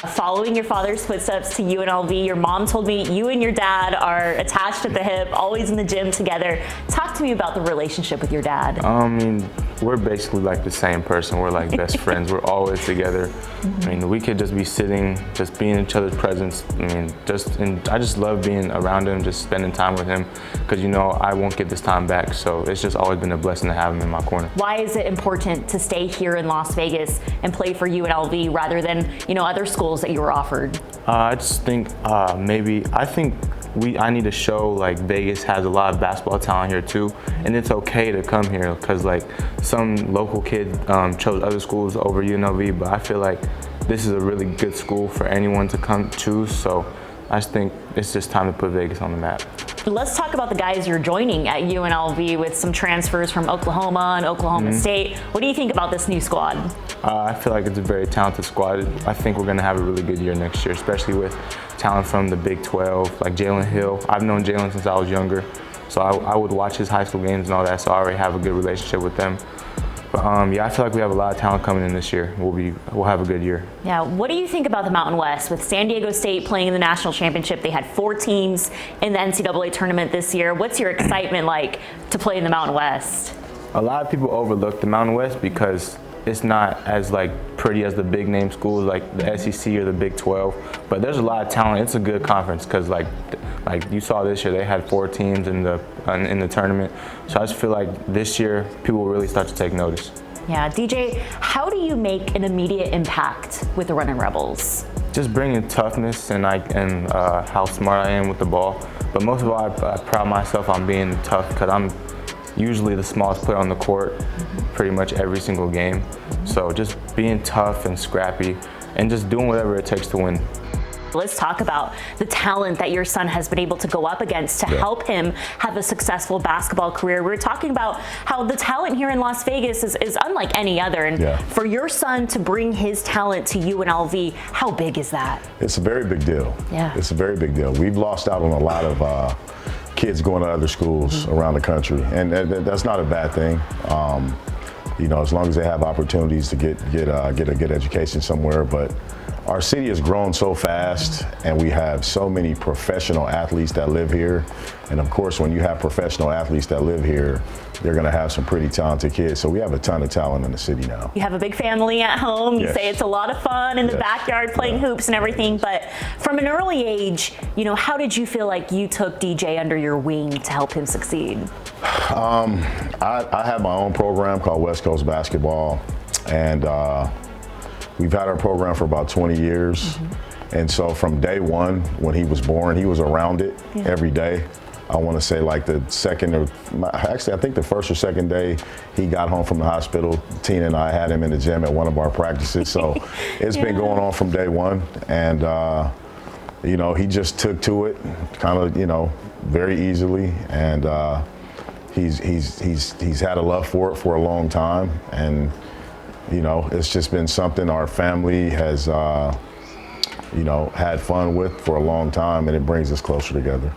Following your father's footsteps to UNLV, your mom told me you and your dad are attached at the hip, always in the gym together. Talk to me about the relationship with your dad. I mean, we're basically like the same person. We're like best friends. We're always together. I mean, we could just be sitting, just being in each other's presence. I mean, I just love being around him, just spending time with him, because, you know, I won't get this time back. So it's just always been a blessing to have him in my corner. Why is it important to stay here in Las Vegas and play for UNLV rather than, you know, other schools that you were offered? I just think I need to show like Vegas has a lot of basketball talent here too, and it's okay to come here, because like some local kid chose other schools over UNLV, but I feel like this is a really good school for anyone to come choose. So I just think it's just time to put Vegas on the map. Let's talk about the guys you're joining at UNLV with some transfers from Oklahoma and Oklahoma State. What do you think about this new squad? I feel like it's a very talented squad. I think we're going to have a really good year next year, especially with talent from the Big 12, like Jalen Hill. I've known Jalen since I was younger, so I would watch his high school games and all that, so I already have a good relationship with them. But yeah, I feel like we have a lot of talent coming in this year. We'll have a good year. Yeah, what do you think about the Mountain West? With San Diego State playing in the national championship, they had 4 teams in the NCAA tournament this year. What's your excitement like to play in the Mountain West? A lot of people overlook the Mountain West because it's not as like pretty as the big name schools like the SEC or the Big 12, but there's a lot of talent. It's a good conference because like you saw this year, they had 4 teams in the tournament. So I just feel like this year people will really start to take notice. Yeah, DJ, how do you make an immediate impact with the Runnin Rebels? Just bringing toughness and how smart I am with the ball. But most of all, I pride myself on being tough, because I'm usually the smallest player on the court pretty much every single game. So just being tough and scrappy and just doing whatever it takes to win. Let's talk about the talent that your son has been able to go up against to help him have a successful basketball career. We were talking about how the talent here in Las Vegas is unlike any other. And for your son to bring his talent to UNLV, how big is that? It's a very big deal. Yeah. It's a very big deal. We've lost out on a lot of kids going to other schools around the country, and that's not a bad thing. You know, as long as they have opportunities to get a good education somewhere. But our city has grown so fast, and we have so many professional athletes that live here. And of course, when you have professional athletes that live here, they're going to have some pretty talented kids. So we have a ton of talent in the city now. You have a big family at home. You say it's a lot of fun in the backyard playing hoops and everything. But from an early age, you know, how did you feel like you took DJ under your wing to help him succeed? I have my own program called West Coast Basketball, and we've had our program for about 20 years. And so from day one, when he was born, he was around it every day. I want to say like the second or actually I think the first or second day he got home from the hospital, Tina and I had him in the gym at one of our practices. So it's been going on from day one. And you know, he just took to it kind of, you know, very easily. And he's had a love for it for a long time. And you know, it's just been something our family has, you know, had fun with for a long time, and it brings us closer together.